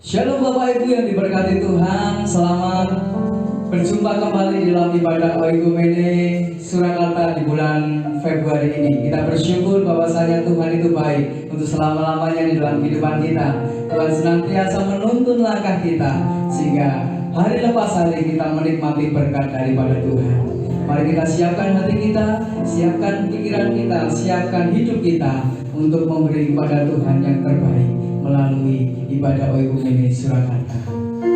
Shalom Bapak Ibu yang diberkati Tuhan. Selamat berjumpa kembali dalam ibadah Oikumene Surakarta di bulan Februari ini. Kita bersyukur bahwasanya Tuhan itu baik untuk selama-lamanya di dalam kehidupan kita. Tuhan senantiasa menuntun langkah kita sehingga hari lepas hari kita menikmati berkat daripada Tuhan. Mari kita siapkan hati kita, siapkan pikiran kita, siapkan hidup kita untuk memberi kepada Tuhan yang terbaik melalui ibadah Oikumene Surakarta.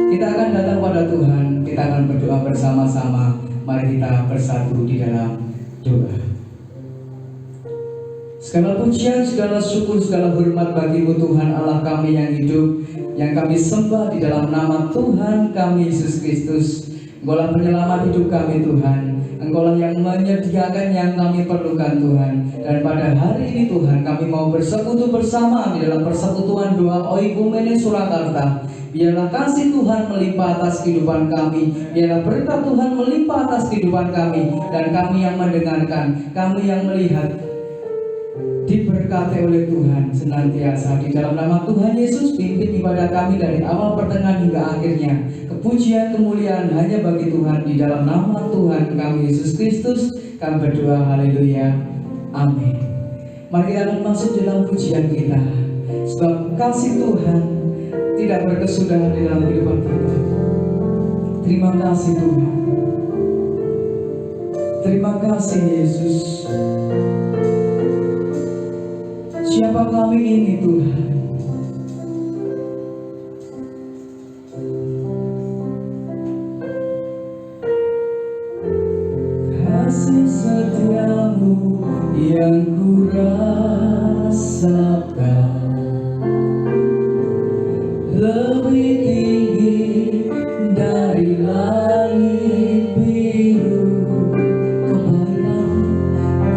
Kita akan datang pada Tuhan, kita akan berdoa bersama-sama. Mari kita bersatu di dalam doa. Segala pujian, segala syukur, segala hormat bagi-Mu Tuhan Allah kami yang hidup, yang kami sembah di dalam nama Tuhan kami Yesus Kristus. Engkaulah penyelamat hidup kami Tuhan. Engkaulah yang menyediakan yang kami perlukan Tuhan. Dan pada hari ini Tuhan kami mau bersekutu bersama di dalam persekutuan doa Oikumene Surakarta. Biarlah kasih Tuhan melimpah atas kehidupan kami. Biarlah berkat Tuhan melimpah atas kehidupan kami. Dan kami yang mendengarkan, kami yang melihat, diberkati oleh Tuhan senantiasa. Di dalam nama Tuhan Yesus, pimpin ibadah kami dari awal pertengahan hingga akhirnya. Kepujian kemuliaan hanya bagi Tuhan. Di dalam nama Tuhan kami Yesus Kristus kami berdoa, haleluya, amin. Mari kita akan masuk dalam pujian kita, sebab kasih Tuhan tidak berkesudahan di dalam kehidupan kita. Terima kasih Tuhan, terima kasih Yesus. Siapa kami ini Tuhan? Kasih setiamu yang ku rasakan lebih tinggi dari langit biru.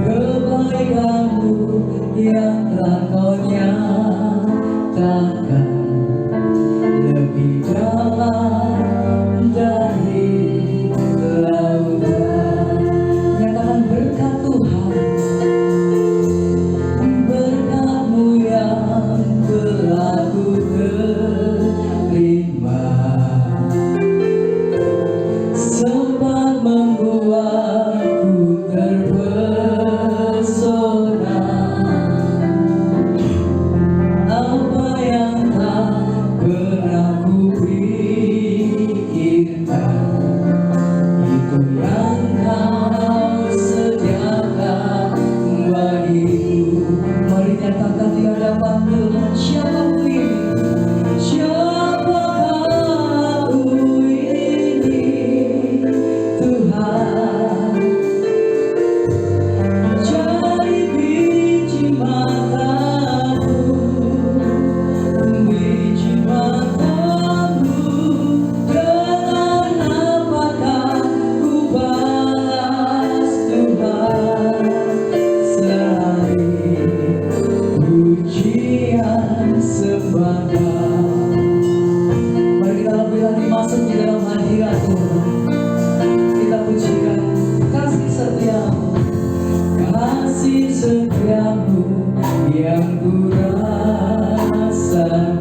Kebaikanmu yang telah Kau nyatakan lebih dalam dari lautan. Nyatakan berkat Tuhan, berkat-Mu yang telah ku terima, sempat membuatku terpesona. Apa yang tak pernah ku pikirkan, itu yang Kau sediakan bagiku. Mari nyatakan di hadapan Tuhan, siapa ku ini? Siapakah aku ini Tuhan? Jadi biji matamu, biji matamu. Dengan apakah ku balas Tuhan selain pujian sembah? Mari kita lebih lagi masuk di dalam hadirat Tuhan. Kita pujikan kasih setiamu, kasih setiamu yang ku rasakan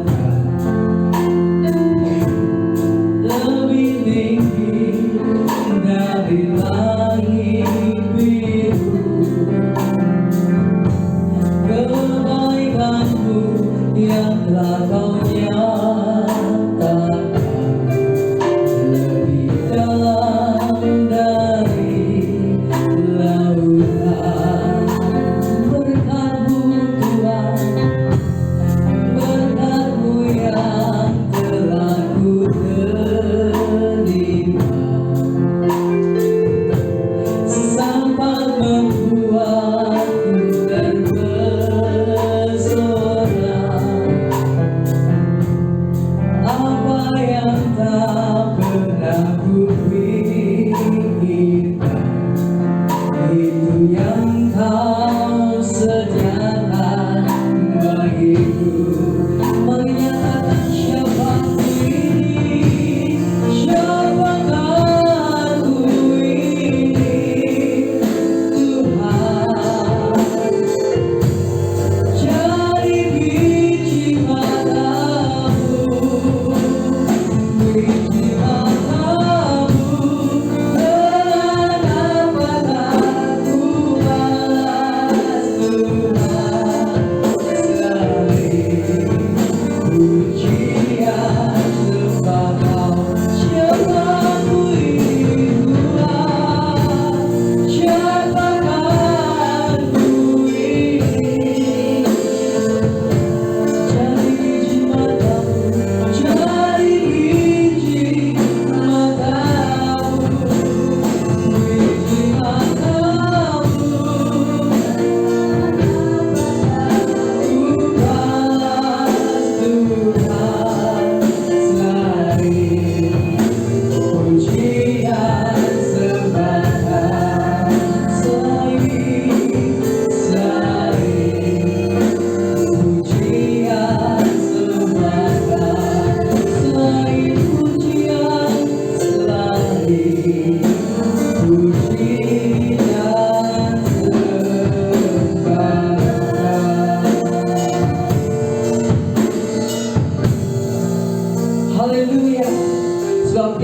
lebih tinggi dari langit biru. Kebaikan-Mu yang telah Kau nyatakan lebih dalam dari lautan. Berkat-Mu Tuhan, berkat-Mu yang telah ku terima, sampai membuatku terpesona. Apa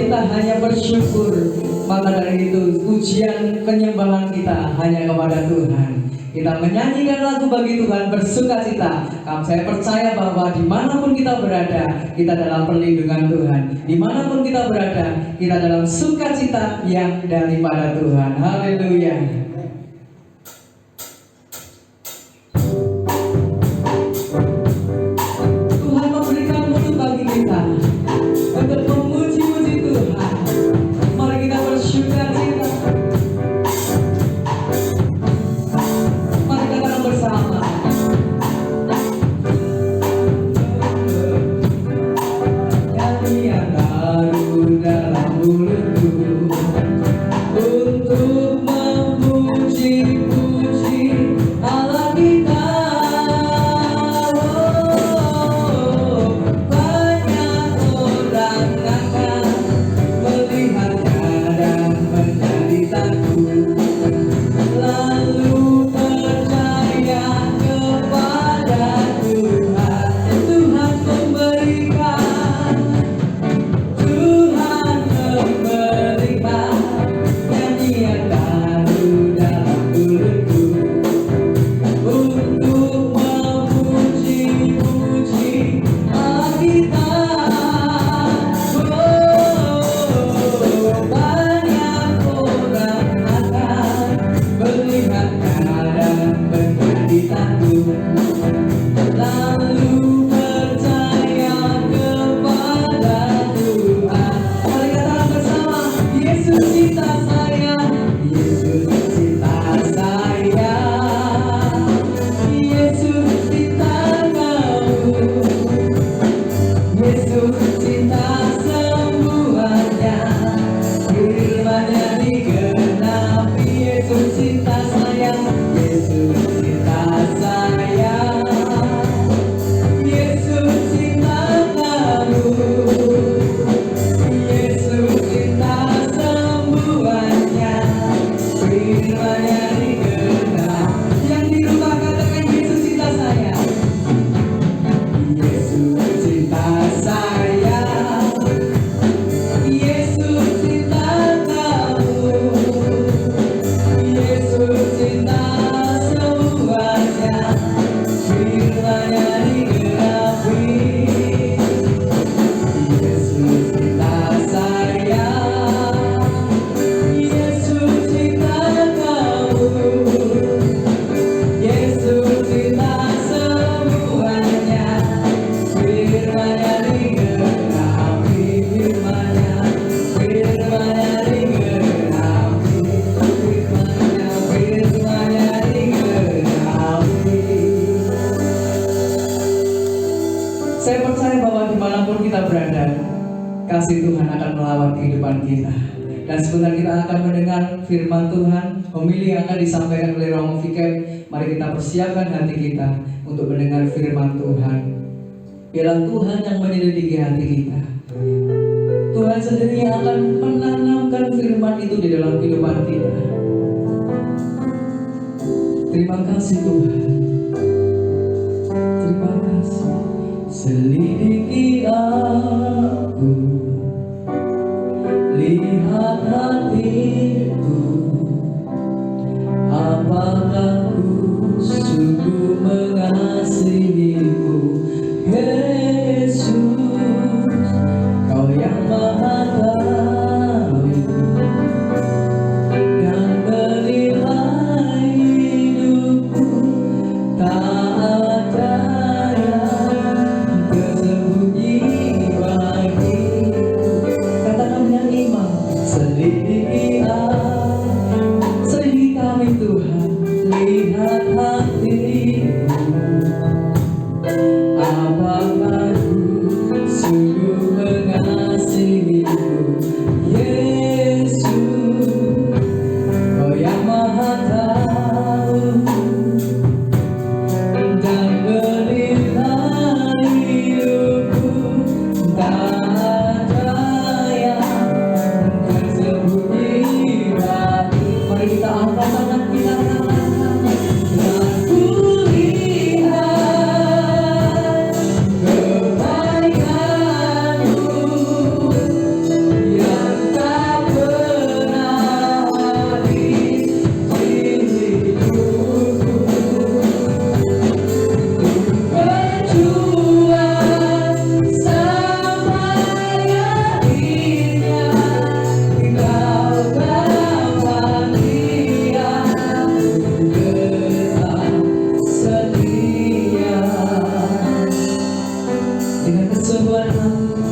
kita hanya bersyukur. Maka dari itu pujian penyembahan kita hanya kepada Tuhan. Kita menyanyikan lagu bagi Tuhan, bersuka cita. Saya percaya bahwa dimanapun kita berada, kita dalam perlindungan Tuhan. Dimanapun kita berada, kita dalam sukacita yang daripada Tuhan. Haleluya. Tuhan memberikan mulut bagi kita untuk memuji-muji Tuhan. Mari kita bersuka cita. Mari katakan bersama. Nyanyian baru dalam mulutku untuk memuji-puji Allah kita. Banyak orang akan melihatnya dan menjadi takut, lalu percaya kepada Tuhan. Tuhan memberikan, Tuhan memberikan nyanyian baru dalam mulutku untuk memuji-puji Allah kita. Banyak orang akan melihatnya dan menjadi takut, lalu percaya kepada Tuhan. Mari katakan bersama, Yesus cinta saya, Yesus cinta saya, Yesus cinta kamu, Yesus cinta semuanya, firman-Nya digenapi. Yesus cinta saya, Yesus cinta saya, Yesus cinta kamu, Yesus cinta semuanya, firman-Nya digenapi. Yang di rumah katakan, Yesus cinta saya, Yesus cinta saya, Yesus cinta kamu, Yesus cinta semuanya, firman-Nya digenapi. Yesus cinta saya, Yesus cinta kamu, Yesus cinta semuanya, firman-Nya digenapi. Firman-Nya, firman-Nya digenapi. Firman-Nya, firman-Nya digenapi. Saya percaya bahwa dimanapun kita berada, kasih Tuhan akan melawat kehidupan kita. Dan sebentar kita akan mendengar firman Tuhan, homili yang akan disampaikan oleh Romo Fikir. Mari kita persiapkan hati kita untuk mendengar firman Tuhan. Biarlah Tuhan yang menyelidiki hati kita. Tuhan sendiri yang akan menanamkan firman itu di dalam kehidupan kita. Terima kasih Tuhan. Terima kasih. Selidiki aku, lihat hatiku, apakah ku sungguh mengasihimu. Yesus, Kau yang Maha Tahu dan menilai hidupku, tak ada yang tersembunyi bagiku. Katakan yang iman, selidiki aku. Dengan kesuburan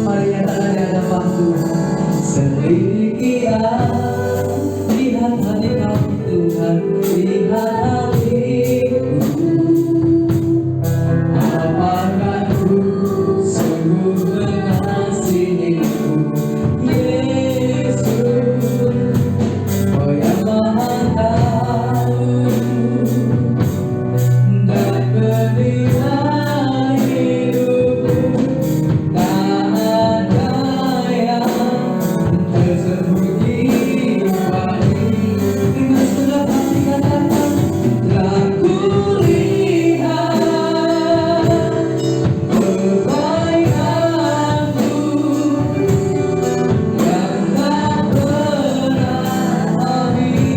mari nyatakan di hadapan Tuhan. Selidikilah, lihat hati kami Tuhan, lihat hatiku. Apakah ku sungguh mengasihimu, Yesus? Oh yang Maha tahu dan menilai hidupku, tak ada yang tersembunyi bagi. Dengan segenap hati katakan, telah kulihat kebaikanmu yang tak pernah habis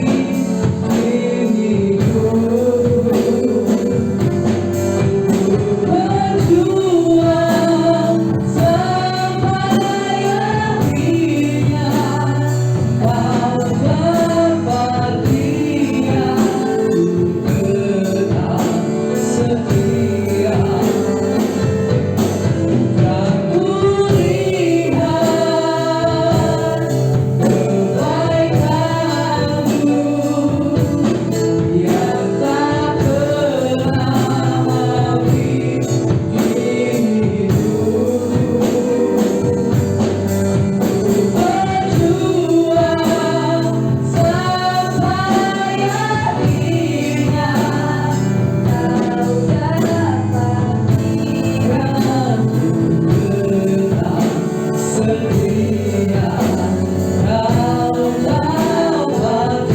di hidupku. Berjuang sampai akhirnya kau dapat dia, tetap setia. Dan kulihat kebaikanmu yang tak pernah habis di hidupku. Berjuang sampai akhirnya kau dapat dia, tetap setia. Kau dapat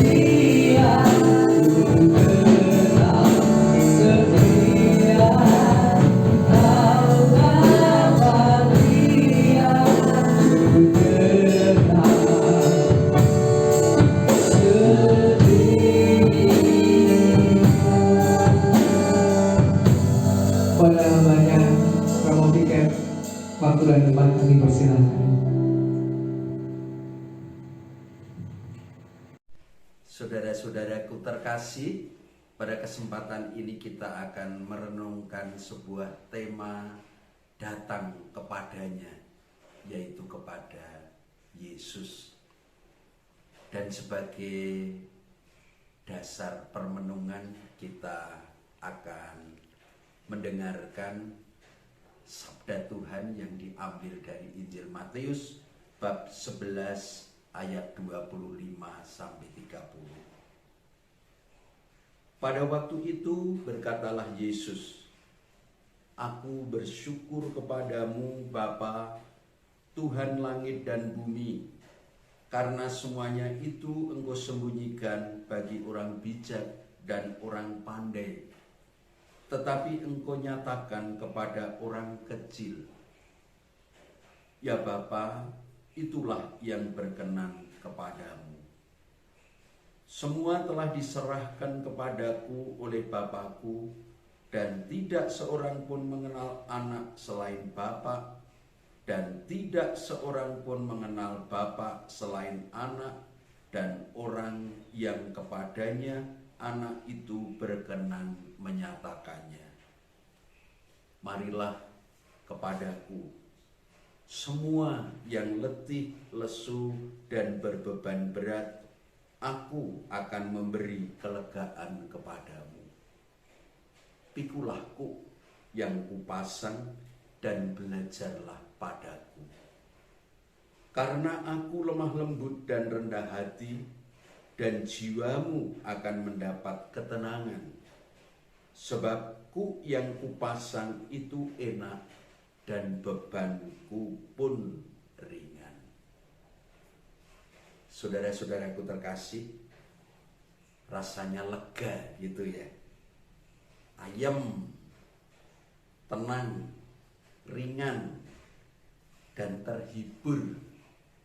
dia, tetap setia. Kau dapat dia, tetap setia. Pada hambanya kamu tiket waktu dan tempat kami persilahkan. Saudara-saudaraku terkasih, pada kesempatan ini kita akan merenungkan sebuah tema datang kepadanya, yaitu kepada Yesus. Dan sebagai dasar permenungan kita akan mendengarkan sabda Tuhan yang diambil dari Injil Matius bab 11 ayat 25 sampai 30. Pada waktu itu berkatalah Yesus, "Aku bersyukur kepadamu Bapa, Tuhan langit dan bumi, karena semuanya itu Engkau sembunyikan bagi orang bijak dan orang pandai, tetapi Engkau nyatakan kepada orang kecil. Ya Bapa, itulah yang berkenan kepadamu. Semua telah diserahkan kepadaku oleh Bapakku, dan tidak seorang pun mengenal anak selain Bapa, dan tidak seorang pun mengenal Bapa selain anak, dan orang yang kepadanya anak itu berkenan menyatakannya. Marilah kepadaku, semua yang letih, lesu, dan berbeban berat, aku akan memberi kelegaan kepadamu. Pikulah kuk yang kupasang dan belajarlah padaku. Karena aku lemah lembut dan rendah hati, dan jiwamu akan mendapat ketenangan. Sebab kuk yang kupasang itu enak, dan bebanku pun ringan." Saudara-saudaraku terkasih, rasanya lega gitu ya. Ayem, tenang, ringan, dan terhibur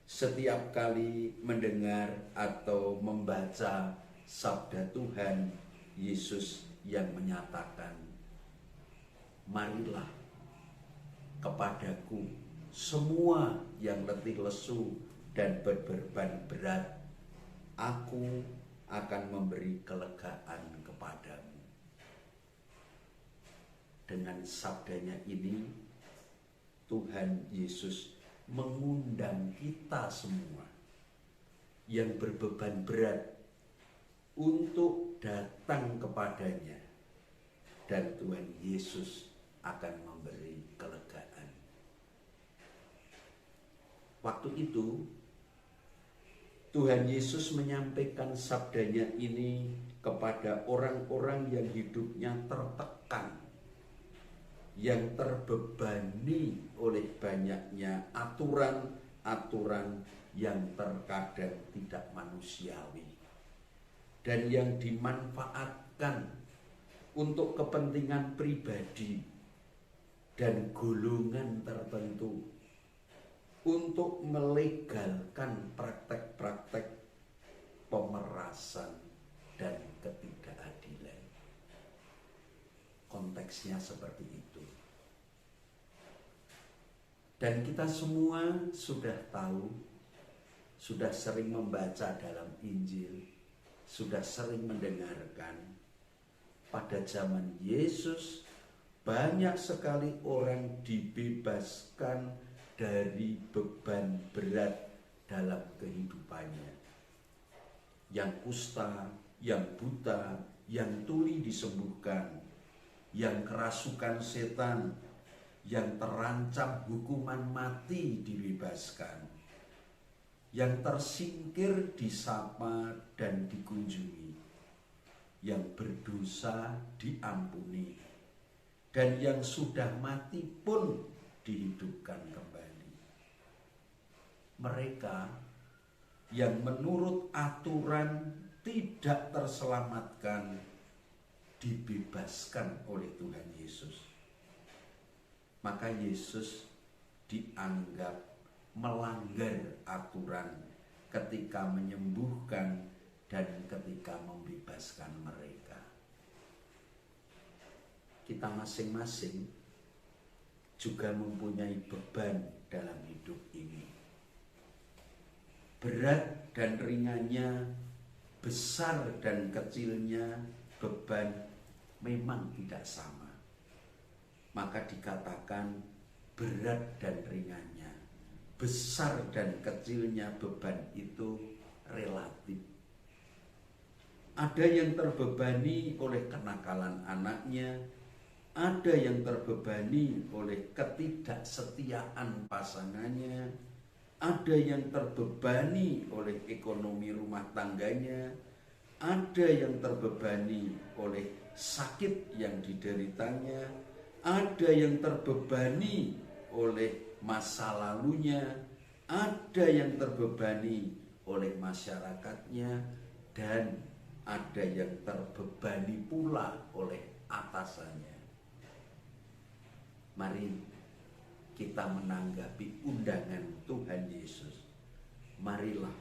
setiap kali mendengar atau membaca sabda Tuhan Yesus yang menyatakan, "Marilah kepadaku semua yang letih lesu dan berbeban berat, aku akan memberi kelegaan kepadamu." Dengan sabdanya ini Tuhan Yesus mengundang kita semua yang berbeban berat untuk datang kepadanya, dan Tuhan Yesus akan memberi kelegaan. Waktu itu Tuhan Yesus menyampaikan sabdanya ini kepada orang-orang yang hidupnya tertekan, yang terbebani oleh banyaknya aturan-aturan yang terkadang tidak manusiawi dan yang dimanfaatkan untuk kepentingan pribadi dan golongan tertentu untuk melegalkan praktek-praktek pemerasan dan ketidakadilan. Konteksnya seperti itu. Dan kita semua sudah tahu, sudah sering membaca dalam Injil, sudah sering mendengarkan, pada zaman Yesus banyak sekali orang dibebaskan dari beban berat dalam kehidupannya. Yang kusta, yang buta, yang tuli disembuhkan, yang kerasukan setan, yang terancam hukuman mati dibebaskan, yang tersingkir disapa dan dikunjungi, yang berdosa diampuni, dan yang sudah mati pun dihidupkan kembali. Mereka yang menurut aturan tidak terselamatkan dibebaskan oleh Tuhan Yesus. Maka Yesus dianggap melanggar aturan ketika menyembuhkan dan ketika membebaskan mereka. Kita masing-masing juga mempunyai beban dalam hidup ini. Berat dan ringannya, besar dan kecilnya beban memang tidak sama. Maka dikatakan berat dan ringannya, besar dan kecilnya beban itu relatif. Ada yang terbebani oleh kenakalan anaknya, ada yang terbebani oleh ketidaksetiaan pasangannya, ada yang terbebani oleh ekonomi rumah tangganya, ada yang terbebani oleh sakit yang dideritanya, ada yang terbebani oleh masa lalunya, ada yang terbebani oleh masyarakatnya, dan ada yang terbebani pula oleh atasannya. Mari kita menanggapi undangan Tuhan Yesus. Marilah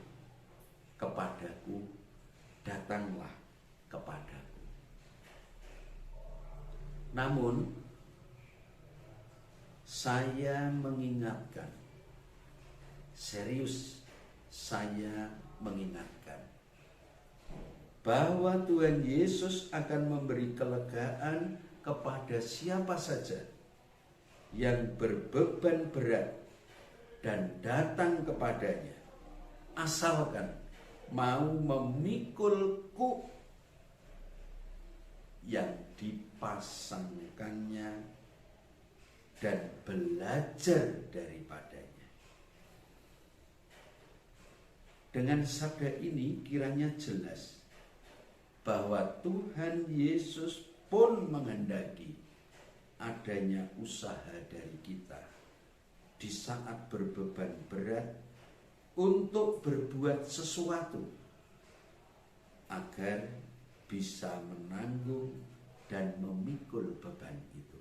kepadaku, datanglah kepadaku. Namun saya mengingatkan, serius saya mengingatkan, bahwa Tuhan Yesus akan memberi kelegaan kepada siapa saja yang berbeban berat dan datang kepadanya, asalkan mau memikul kuk yang dipasangkannya dan belajar daripadanya. Dengan sabda ini kiranya jelas bahwa Tuhan Yesus pun menghendaki adanya usaha dari kita di saat berbeban berat untuk berbuat sesuatu agar bisa menanggung dan memikul beban itu.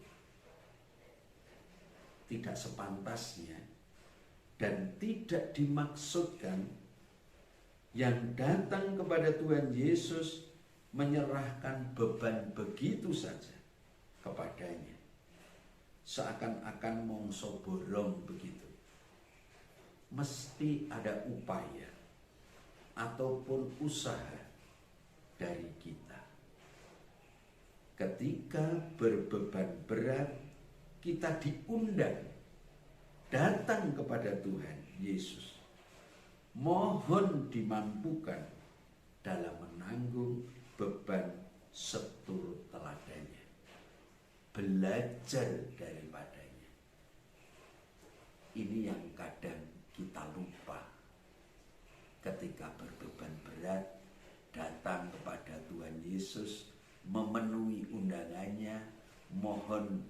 Tidak sepantasnya dan tidak dimaksudkan yang datang kepada Tuhan Yesus menyerahkan beban begitu saja kepadanya, seakan-akan mongso borong begitu. Mesti ada upaya ataupun usaha dari kita. Ketika berbeban berat, kita diundang datang kepada Tuhan Yesus, mohon dimampukan dalam menanggung beban seturut teladannya, belajar daripadanya. Ini yang kadang kita lupa ketika berbeban berat, datang kepada Tuhan Yesus, memenuhi undangannya, mohon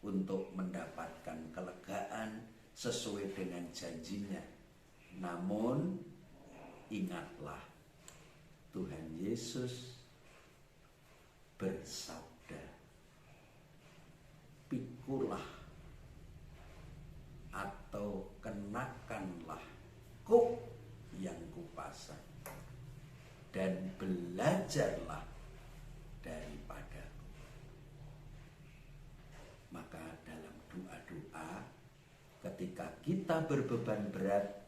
untuk mendapatkan kelegaan sesuai dengan janjinya. Namun ingatlah, Tuhan Yesus bersabda, pikulah atau kenakanlah kuk yang kupasang dan belajarlah daripadaku. Maka dalam doa-doa ketika kita berbeban berat,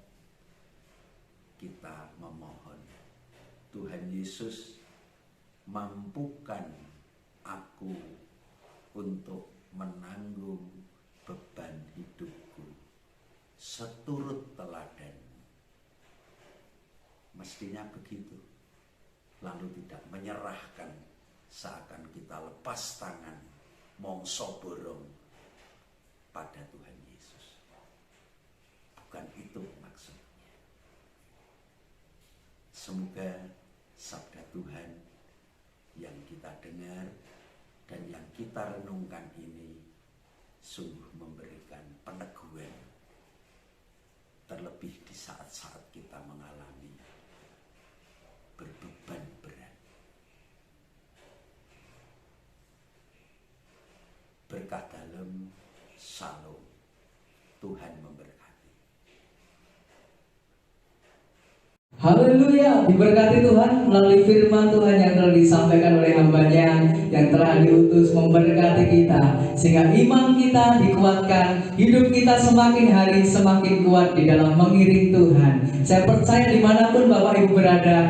kita memohon, Tuhan Yesus, mampukan aku untuk menanggung beban hidupku seturut teladan. Mestinya begitu. Lalu tidak menyerahkan seakan kita lepas tangan, mongso borong pada Tuhan Yesus. Bukan itu maksudnya. Semoga sabda Tuhan yang kita dengar dan yang kita renungkan ini sungguh memberikan peneguhan, terlebih di saat-saat kita mengalami berbeban berat. Berkah dalam, Shalom. Tuhan memberkati. Haleluya, diberkati Tuhan melalui firman Tuhan yang telah disampaikan oleh hamba-Nya yang telah diutus memberkati kita, sehingga iman kita dikuatkan, hidup kita semakin hari semakin kuat di dalam mengiring Tuhan. Saya percaya dimanapun Bapak Ibu berada,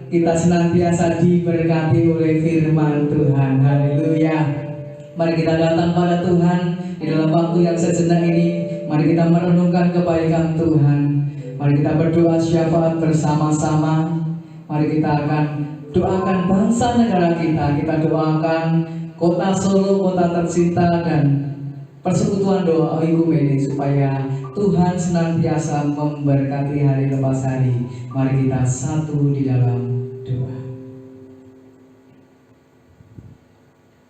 kita senantiasa diberkati oleh firman Tuhan. Haleluya. Mari kita datang pada Tuhan di dalam waktu yang sejenak ini. Mari kita merenungkan kebaikan Tuhan. Mari kita berdoa syafaat bersama-sama. Mari kita akan doakan bangsa negara kita. Kita doakan kota Solo, kota tercinta, dan persekutuan doa Oikumene, supaya Tuhan senantiasa memberkati hari lepas hari. Mari kita satu di dalam doa.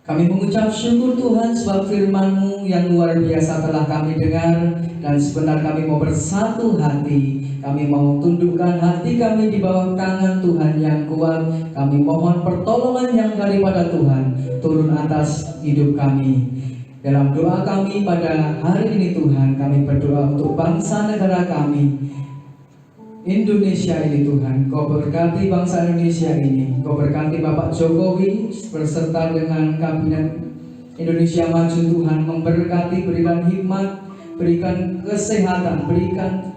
Kami mengucap syukur Tuhan sebab firman-Mu yang luar biasa telah kami dengar, dan sebentar kami mau bersatu hati. Kami mau tundukkan hati kami di bawah tangan Tuhan yang kuat. Kami mohon pertolongan yang daripada Tuhan turun atas hidup kami. Dalam doa kami pada hari ini Tuhan, kami berdoa untuk bangsa negara kami, Indonesia ini Tuhan. Kau berkati bangsa Indonesia ini. Kau berkati Bapak Jokowi berserta dengan Kabinet Indonesia Maju Tuhan. Memberkati, berikan hikmat, berikan kesehatan, berikan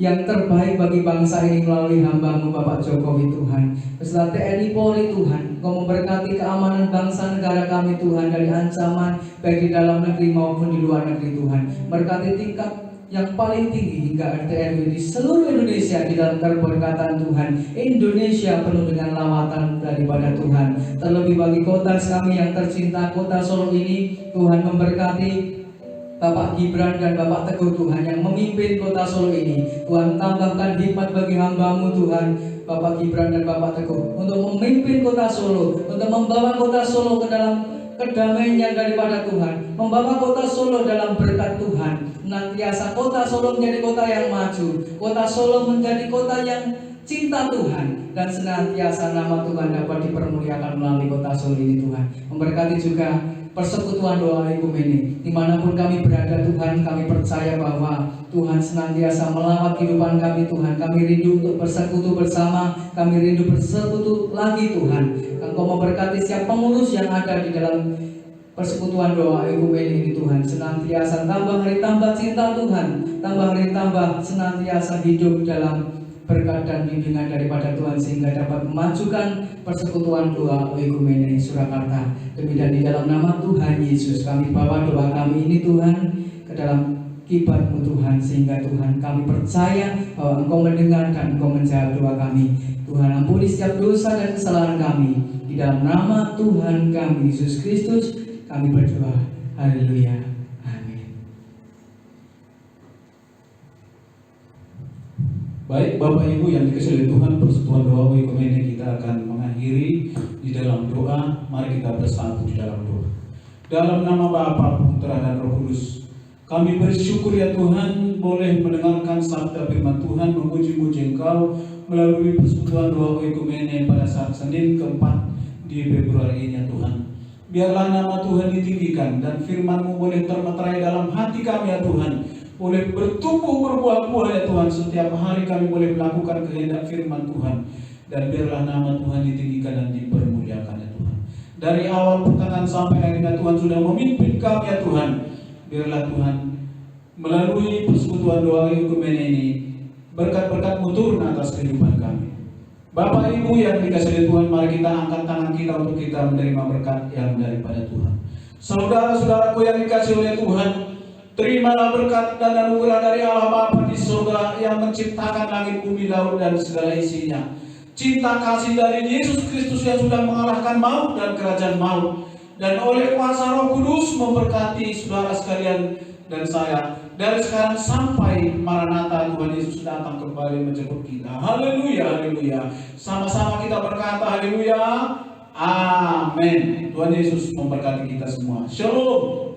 yang terbaik bagi bangsa ini melalui hamba-Mu Bapak Jokowi Tuhan. Beserta TNI Polri Tuhan, Kau memberkati keamanan bangsa negara kami Tuhan, dari ancaman baik di dalam negeri maupun di luar negeri Tuhan. Berkati tingkat yang paling tinggi hingga RT RW di seluruh Indonesia di dalam keberkatan Tuhan. Indonesia penuh dengan lawatan daripada Tuhan. Terlebih bagi kota kami yang tercinta, kota Solo ini, Tuhan memberkati Bapak Gibran dan Bapak Teguh Tuhan yang memimpin kota Solo ini. Tuhan tambahkan hikmat bagi hamba-Mu Tuhan, Bapak Gibran dan Bapak Teguh, untuk memimpin kota Solo, untuk membawa kota Solo ke dalam kedamaian yang daripada Tuhan, membawa kota Solo dalam berkat Tuhan. Senantiasa kota Solo menjadi kota yang maju, kota Solo menjadi kota yang cinta Tuhan, dan senantiasa nama Tuhan dapat dipermuliakan melalui kota Solo ini Tuhan. Memberkati juga persekutuan doa Oikumene dimanapun kami berada Tuhan. Kami percaya bahwa Tuhan senantiasa melawat kehidupan kami Tuhan. Kami rindu untuk bersekutu bersama, kami rindu bersekutu lagi Tuhan. Engkau memberkati setiap pengurus yang ada di dalam persekutuan doa Oikumene ini Tuhan. Senantiasa tambah hari tambah cinta Tuhan, tambah hari tambah senantiasa hidup dalam berkat dan bimbingan daripada Tuhan, sehingga dapat memajukan persekutuan doa Oikumene Surakarta. Demikian di dalam nama Tuhan Yesus kami bawa doa kami ini Tuhan ke dalam kibat-Mu Tuhan, sehingga Tuhan kami percaya bahwa Engkau mendengar dan Engkau menjawab doa kami. Tuhan, ampuni setiap dosa dan kesalahan kami. Di dalam nama Tuhan kami Yesus Kristus kami berdoa. Haleluya. Amin. Baik Bapak Ibu yang dikasihi Tuhan, persekutuan doa Oikumene kita akan mengakhiri di dalam doa. Mari kita bersatu di dalam doa. Dalam nama Bapa, Putra dan Roh Kudus, kami bersyukur ya Tuhan boleh mendengarkan sabda firman Tuhan, memuji-muji Engkau melalui persekutuan doa Oikumene pada saat Senin keempat di Februari ini ya Tuhan. Biarlah nama Tuhan ditinggikan dan firman-Mu boleh termeterai dalam hati kami ya Tuhan, boleh bertumbuh berbuah-buah ya Tuhan. Setiap hari kami boleh melakukan kehendak firman Tuhan, dan biarlah nama Tuhan ditinggikan dan dipermuliakan ya Tuhan. Dari awal pertengahan sampai akhirnya Tuhan sudah memimpin kami ya Tuhan. Biarlah Tuhan melalui persekutuan doa Oikumene ini berkat-berkat-Mu turun atas kehidupan kami. Bapak Ibu yang dikasihi Tuhan, mari kita angkat tangan kita untuk kita menerima berkat yang daripada Tuhan. Saudara-saudaraku yang dikasihi oleh Tuhan, terimalah berkat dan anugerah dari Allah Bapa di surga yang menciptakan langit, bumi, laut dan segala isinya. Cinta kasih dari Yesus Kristus yang sudah mengalahkan maut dan kerajaan maut, dan oleh kuasa Roh Kudus memberkati saudara sekalian dan saya dari sekarang sampai Maranatha Tuhan Yesus datang kembali menjemput kita. Haleluya, haleluya. Sama-sama kita berkata haleluya. Amin. Tuhan Yesus memberkati kita semua. Shalom.